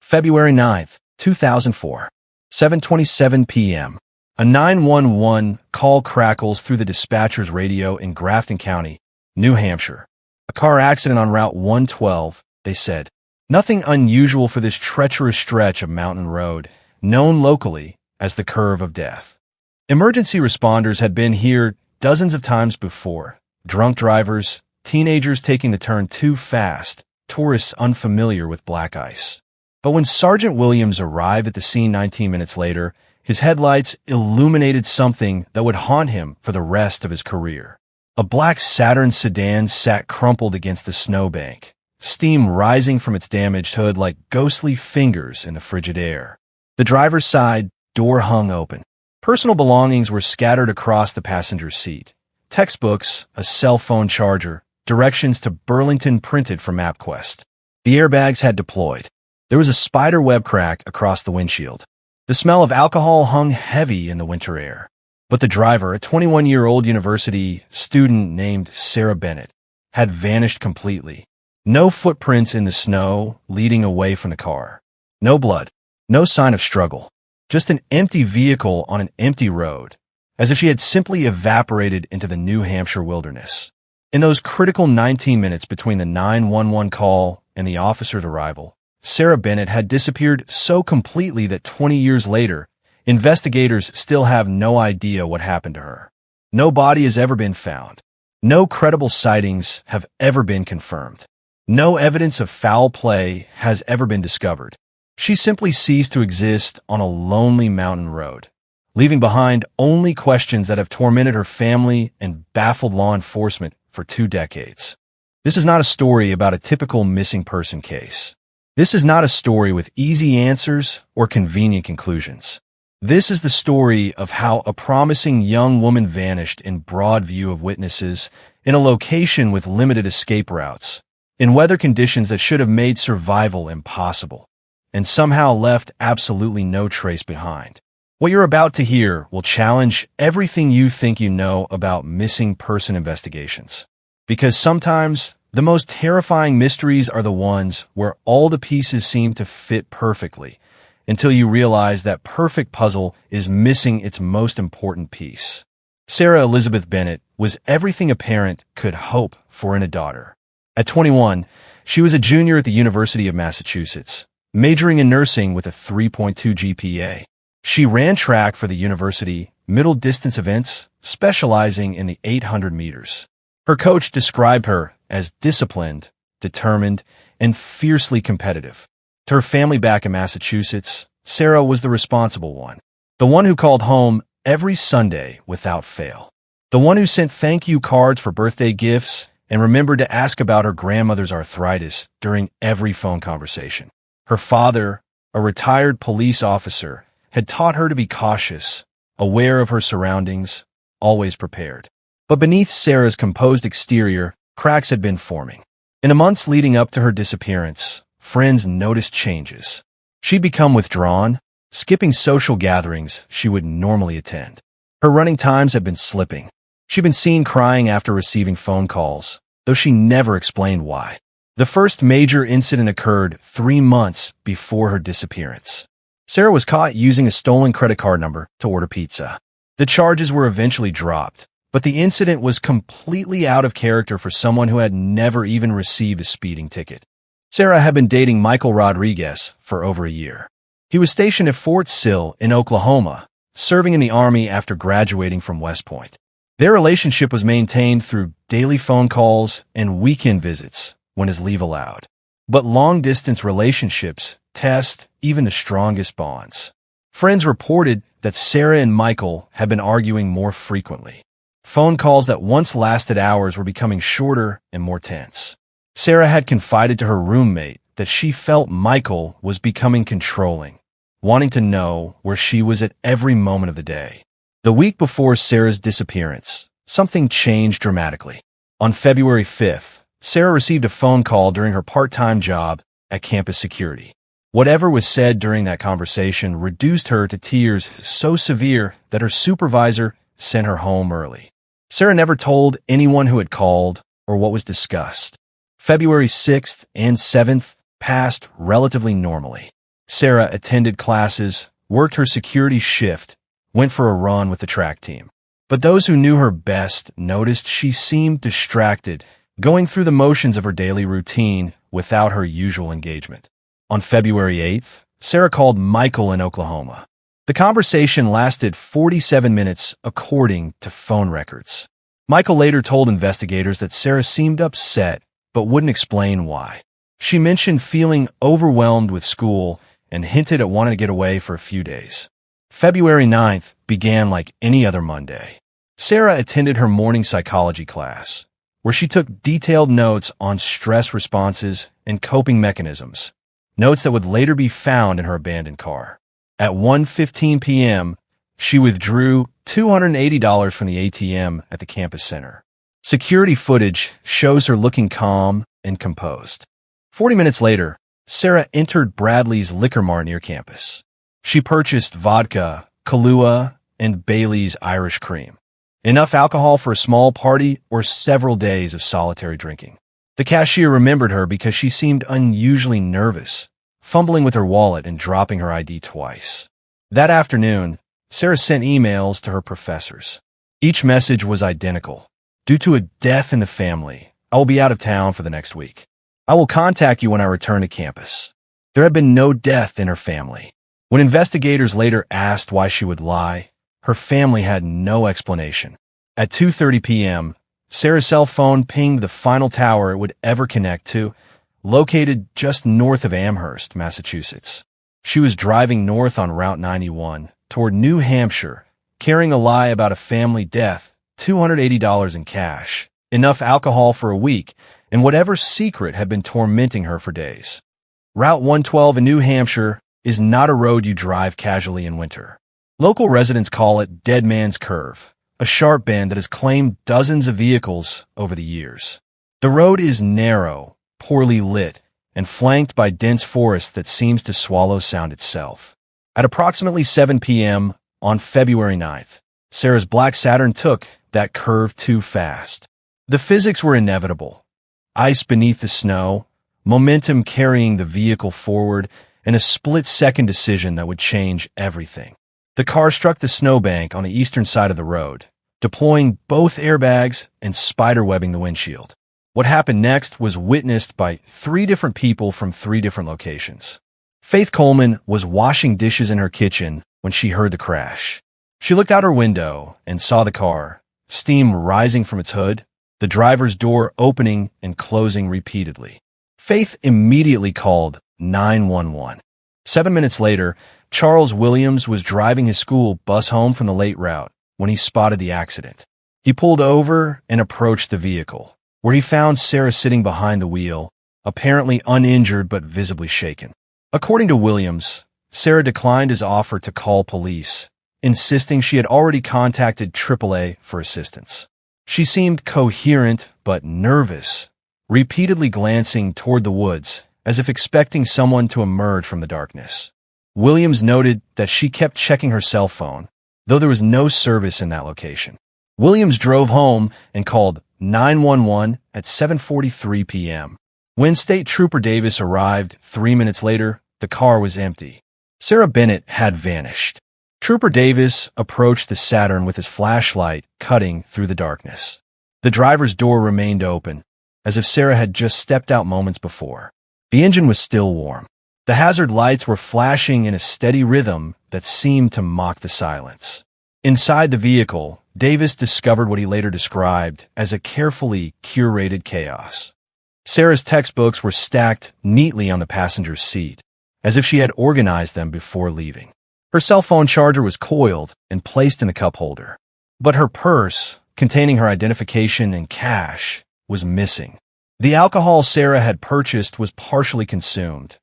February 9th, 2004, 7:27 p.m. A 911 call crackles through the dispatcher's radio in Grafton County, New Hampshire. A car accident on Route 112, they said. Nothing unusual for this treacherous stretch of mountain road, known locally as the Curve of Death. Emergency responders had been here dozens of times before. Drunk drivers, teenagers taking the turn too fast, tourists unfamiliar with black ice. But when Sergeant Williams arrived at the scene 19 minutes later, his headlights illuminated something that would haunt him for the rest of his career. A black Saturn sedan sat crumpled against the snowbank, steam rising from its damaged hood like ghostly fingers in the frigid air. The driver's side door hung open. Personal belongings were scattered across the passenger seat. Textbooks, a cell phone charger, directions to Burlington printed from MapQuest. The airbags had deployed. There was a spider web crack across the windshield. The smell of alcohol hung heavy in the winter air. But the driver, a 21-year-old university student named Sarah Bennett, had vanished completely. No footprints in the snow leading away from the car. No blood. No sign of struggle. Just an empty vehicle on an empty road, as if she had simply evaporated into the New Hampshire wilderness. In those critical 19 minutes between the 911 call and the officer's arrival, Sarah Bennett had disappeared so completely that 20 years later, investigators still have no idea what happened to her. No body has ever been found. No credible sightings have ever been confirmed. No evidence of foul play has ever been discovered. She simply ceased to exist on a lonely mountain road, leaving behind only questions that have tormented her family and baffled law enforcement for 2 decades. This is not a story about a typical missing person case. This is not a story with easy answers or convenient conclusions. This is the story of how a promising young woman vanished in broad view of witnesses in a location with limited escape routes, in weather conditions that should have made survival impossible, and somehow left absolutely no trace behind. What you're about to hear will challenge everything you think you know about missing person investigations. Because sometimes, the most terrifying mysteries are the ones where all the pieces seem to fit perfectly, until you realize that perfect puzzle is missing its most important piece. Sarah Elizabeth Bennett was everything a parent could hope for in a daughter. At 21, she was a junior at the University of Massachusetts, majoring in nursing with a 3.2 GPA. She ran track for the university, middle distance events, specializing in the 800 meters. Her coach described her as disciplined, determined, and fiercely competitive. To her family back in Massachusetts, Sarah was the responsible one. The one who called home every Sunday without fail. The one who sent thank you cards for birthday gifts and remembered to ask about her grandmother's arthritis during every phone conversation. Her father, a retired police officer, had taught her to be cautious, aware of her surroundings, always prepared. But beneath Sarah's composed exterior, cracks had been forming. In the months leading up to her disappearance, friends noticed changes. She'd become withdrawn, skipping social gatherings she would normally attend. Her running times had been slipping. She'd been seen crying after receiving phone calls, though she never explained why. The first major incident occurred 3 months before her disappearance. Sarah was caught using a stolen credit card number to order pizza. The charges were eventually dropped, but the incident was completely out of character for someone who had never even received a speeding ticket. Sarah had been dating Michael Rodriguez for over a year. He was stationed at Fort Sill in Oklahoma, serving in the Army after graduating from West Point. Their relationship was maintained through daily phone calls and weekend visits when his leave allowed. But long-distance relationships test even the strongest bonds. Friends reported that Sarah and Michael had been arguing more frequently. Phone calls that once lasted hours were becoming shorter and more tense. Sarah had confided to her roommate that she felt Michael was becoming controlling, wanting to know where she was at every moment of the day. The week before Sarah's disappearance, something changed dramatically. On February 5th, Sarah received a phone call during her part-time job at campus security. Whatever was said during that conversation reduced her to tears so severe that her supervisor sent her home early. Sarah never told anyone who had called or what was discussed. February 6th and 7th passed relatively normally. Sarah attended classes, worked her security shift, went for a run with the track team. But those who knew her best noticed she seemed distracted, going through the motions of her daily routine without her usual engagement. On February 8th, Sarah called Michael in Oklahoma. The conversation lasted 47 minutes, according to phone records. Michael later told investigators that Sarah seemed upset, but wouldn't explain why. She mentioned feeling overwhelmed with school and hinted at wanting to get away for a few days. February 9th began like any other Monday. Sarah attended her morning psychology class, where she took detailed notes on stress responses and coping mechanisms, notes that would later be found in her abandoned car. At 1:15 p.m., she withdrew $280 from the ATM at the campus center. Security footage shows her looking calm and composed. 40 minutes later, Sarah entered Bradley's Liquor Mart near campus. She purchased vodka, Kahlua, and Bailey's Irish Cream. Enough alcohol for a small party or several days of solitary drinking. The cashier remembered her because she seemed unusually nervous, fumbling with her wallet and dropping her ID twice. That afternoon, Sarah sent emails to her professors. Each message was identical. Due to a death in the family, I will be out of town for the next week. I will contact you when I return to campus. There had been no death in her family. When investigators later asked why she would lie, her family had no explanation. At 2:30 p.m., Sarah's cell phone pinged the final tower it would ever connect to, located just north of Amherst, Massachusetts. She was driving north on Route 91 toward New Hampshire, carrying a lie about a family death, $280 in cash, enough alcohol for a week, and whatever secret had been tormenting her for days. Route 112 in New Hampshire is not a road you drive casually in winter. Local residents call it Dead Man's Curve, a sharp bend that has claimed dozens of vehicles over the years. The road is narrow, poorly lit, and flanked by dense forest that seems to swallow sound itself. At approximately 7 p.m. on February 9th, Sarah's black Saturn took that curve too fast. The physics were inevitable. Ice beneath the snow, momentum carrying the vehicle forward, and a split-second decision that would change everything. The car struck the snowbank on the eastern side of the road, deploying both airbags and spiderwebbing the windshield. What happened next was witnessed by 3 different people from 3 different locations. Faith Coleman was washing dishes in her kitchen when she heard the crash. She looked out her window and saw the car, steam rising from its hood, the driver's door opening and closing repeatedly. Faith immediately called 911. 7 minutes later, Charles Williams was driving his school bus home from the late route when he spotted the accident. He pulled over and approached the vehicle, where he found Sarah sitting behind the wheel, apparently uninjured but visibly shaken. According to Williams, Sarah declined his offer to call police, insisting she had already contacted AAA for assistance. She seemed coherent but nervous, repeatedly glancing toward the woods as if expecting someone to emerge from the darkness. Williams noted that she kept checking her cell phone, though there was no service in that location. Williams drove home and called 911 at 7:43 p.m. When State Trooper Davis arrived 3 minutes later, the car was empty. Sarah Bennett had vanished. Trooper Davis approached the Saturn with his flashlight cutting through the darkness. The driver's door remained open, as if Sarah had just stepped out moments before. The engine was still warm. The hazard lights were flashing in a steady rhythm that seemed to mock the silence. Inside the vehicle, Davis discovered what he later described as a carefully curated chaos. Sarah's textbooks were stacked neatly on the passenger's seat, as if she had organized them before leaving. Her cell phone charger was coiled and placed in the cup holder. But her purse, containing her identification and cash, was missing. The alcohol Sarah had purchased was partially consumed.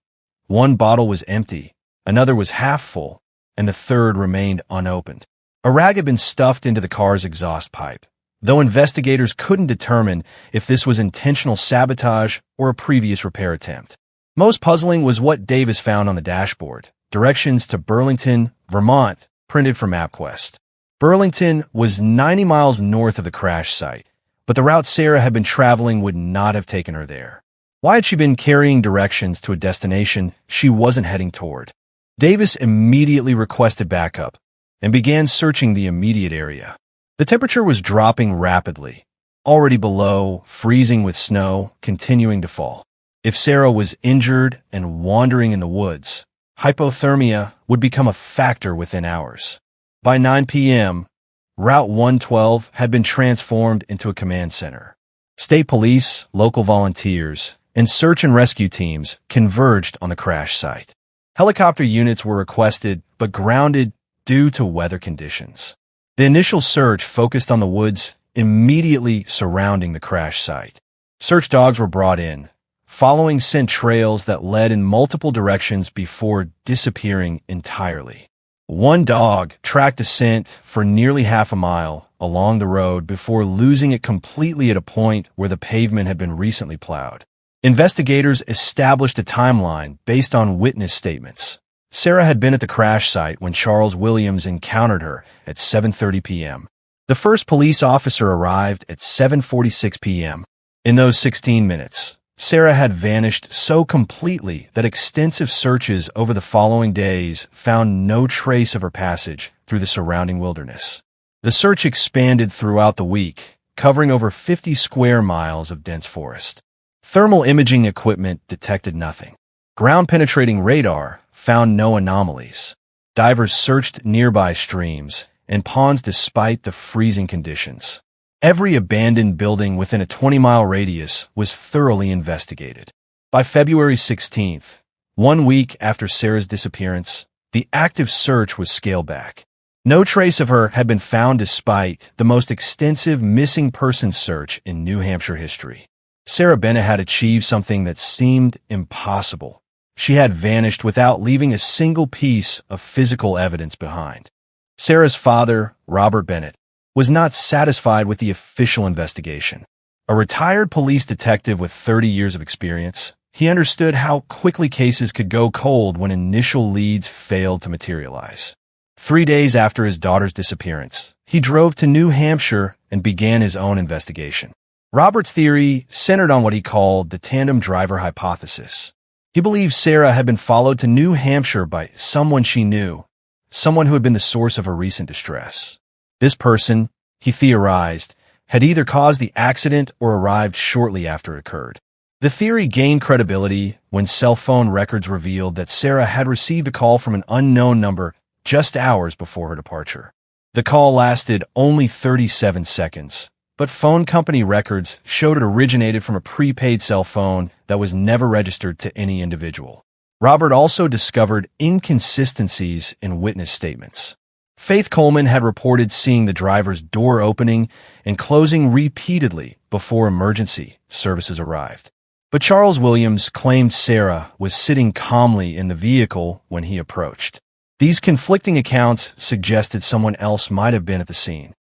One bottle was empty, another was half full, and the third remained unopened. A rag had been stuffed into the car's exhaust pipe, though investigators couldn't determine if this was intentional sabotage or a previous repair attempt. Most puzzling was what Davis found on the dashboard: directions to Burlington, Vermont, printed from MapQuest. Burlington was 90 miles north of the crash site, but the route Sarah had been traveling would not have taken her there. Why had she been carrying directions to a destination she wasn't heading toward? Davis immediately requested backup and began searching the immediate area. The temperature was dropping rapidly, already below freezing with snow continuing to fall. If Sarah was injured and wandering in the woods, hypothermia would become a factor within hours. By 9 p.m., Route 112 had been transformed into a command center. State police, local volunteers, and search and rescue teams converged on the crash site. Helicopter units were requested but grounded due to weather conditions. The initial search focused on the woods immediately surrounding the crash site. Search dogs were brought in, following scent trails that led in multiple directions before disappearing entirely. One dog tracked a scent for nearly half a mile along the road before losing it completely at a point where the pavement had been recently plowed. Investigators established a timeline based on witness statements. Sarah had been at the crash site when Charles Williams encountered her at 7:30 p.m. The first police officer arrived at 7:46 p.m. In those 16 minutes, Sarah had vanished so completely that extensive searches over the following days found no trace of her passage through the surrounding wilderness. The search expanded throughout the week, covering over 50 square miles of dense forest. Thermal imaging equipment detected nothing. Ground-penetrating radar found no anomalies. Divers searched nearby streams and ponds despite the freezing conditions. Every abandoned building within a 20-mile radius was thoroughly investigated. By February 16th, 1 week after Sarah's disappearance, the active search was scaled back. No trace of her had been found despite the most extensive missing persons search in New Hampshire history. Sarah Bennett had achieved something that seemed impossible. She had vanished without leaving a single piece of physical evidence behind. Sarah's father, Robert Bennett, was not satisfied with the official investigation. A retired police detective with 30 years of experience, he understood how quickly cases could go cold when initial leads failed to materialize. 3 days after his daughter's disappearance, he drove to New Hampshire and began his own investigation. Robert's theory centered on what he called the tandem driver hypothesis. He believed Sarah had been followed to New Hampshire by someone she knew, someone who had been the source of her recent distress. This person, he theorized, had either caused the accident or arrived shortly after it occurred. The theory gained credibility when cell phone records revealed that Sarah had received a call from an unknown number just hours before her departure. The call lasted only 37 seconds, but phone company records showed it originated from a prepaid cell phone that was never registered to any individual. Robert also discovered inconsistencies in witness statements. Faith Coleman had reported seeing the driver's door opening and closing repeatedly before emergency services arrived. But Charles Williams claimed Sarah was sitting calmly in the vehicle when he approached. These conflicting accounts suggested someone else might have been at the scene.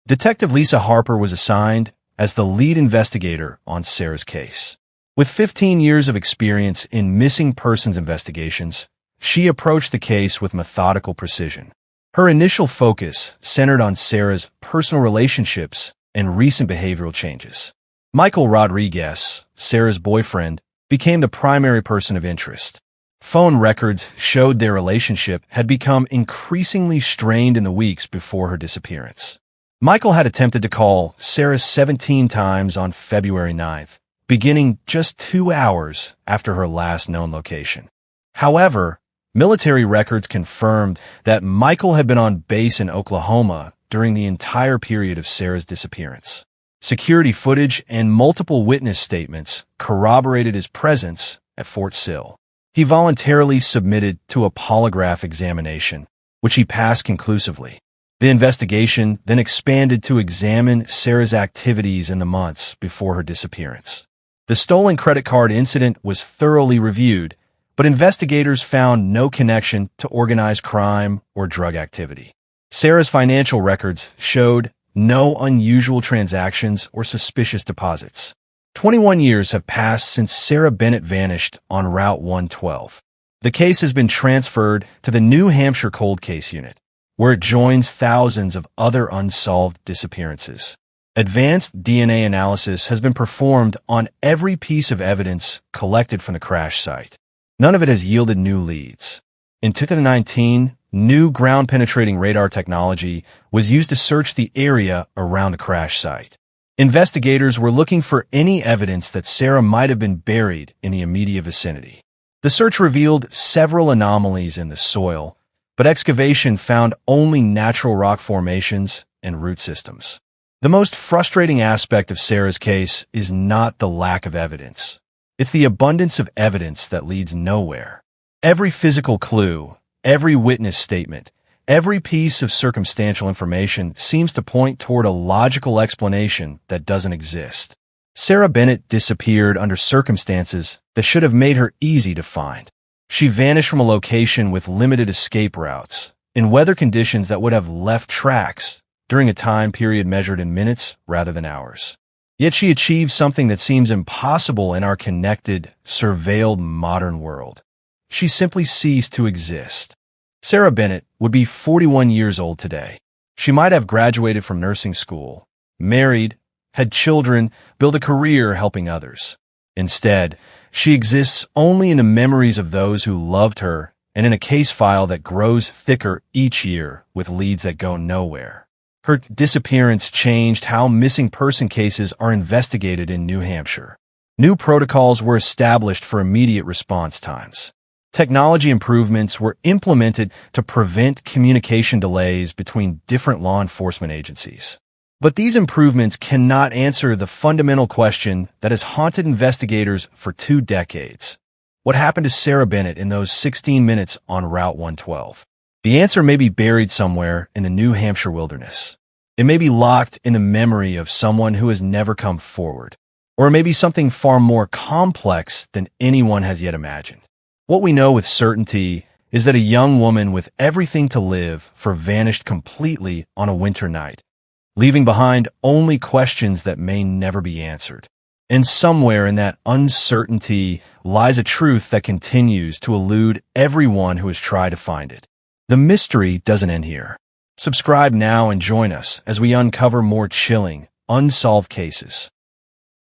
Detective Lisa Harper was assigned as the lead investigator on Sarah's case. With 15 years of experience in missing persons investigations, she approached the case with methodical precision. Her initial focus centered on Sarah's personal relationships and recent behavioral changes. Michael Rodriguez, Sarah's boyfriend, became the primary person of interest. Phone records showed their relationship had become increasingly strained in the weeks before her disappearance. Michael had attempted to call Sarah 17 times on February 9th, beginning just 2 hours after her last known location. However, military records confirmed that Michael had been on base in Oklahoma during the entire period of Sarah's disappearance. Security footage and multiple witness statements corroborated his presence at Fort Sill. He voluntarily submitted to a polygraph examination, which he passed conclusively. The investigation then expanded to examine Sarah's activities in the months before her disappearance. The stolen credit card incident was thoroughly reviewed, but investigators found no connection to organized crime or drug activity. Sarah's financial records showed no unusual transactions or suspicious deposits. 21 years have passed since Sarah Bennett vanished on Route 112. The case has been transferred to the New Hampshire Cold Case Unit, where it joins thousands of other unsolved disappearances. Advanced DNA analysis has been performed on every piece of evidence collected from the crash site. None of it has yielded new leads. In 2019, new ground-penetrating radar technology was used to search the area around the crash site. Investigators were looking for any evidence that Sarah might have been buried in the immediate vicinity. The search revealed several anomalies in the soil, but excavation found only natural rock formations and root systems. The most frustrating aspect of Sarah's case is not the lack of evidence. It's the abundance of evidence that leads nowhere. Every physical clue, every witness statement, every piece of circumstantial information seems to point toward a logical explanation that doesn't exist. Sarah Bennett disappeared under circumstances that should have made her easy to find. She vanished from a location with limited escape routes, in weather conditions that would have left tracks, during a time period measured in minutes rather than hours. Yet she achieved something that seems impossible in our connected, surveilled modern world. She simply ceased to exist. Sarah Bennett would be 41 years old today. She might have graduated from nursing school, married, had children, built a career helping others. Instead, she exists only in the memories of those who loved her and in a case file that grows thicker each year with leads that go nowhere. Her disappearance changed how missing person cases are investigated in New Hampshire. New protocols were established for immediate response times. Technology improvements were implemented to prevent communication delays between different law enforcement agencies. But these improvements cannot answer the fundamental question that has haunted investigators for 2 decades. What happened to Sarah Bennett in those 16 minutes on Route 112? The answer may be buried somewhere in the New Hampshire wilderness. It may be locked in the memory of someone who has never come forward. Or it may be something far more complex than anyone has yet imagined. What we know with certainty is that a young woman with everything to live for vanished completely on a winter night, leaving behind only questions that may never be answered. And somewhere in that uncertainty lies a truth that continues to elude everyone who has tried to find it. The mystery doesn't end here. Subscribe now and join us as we uncover more chilling, unsolved cases.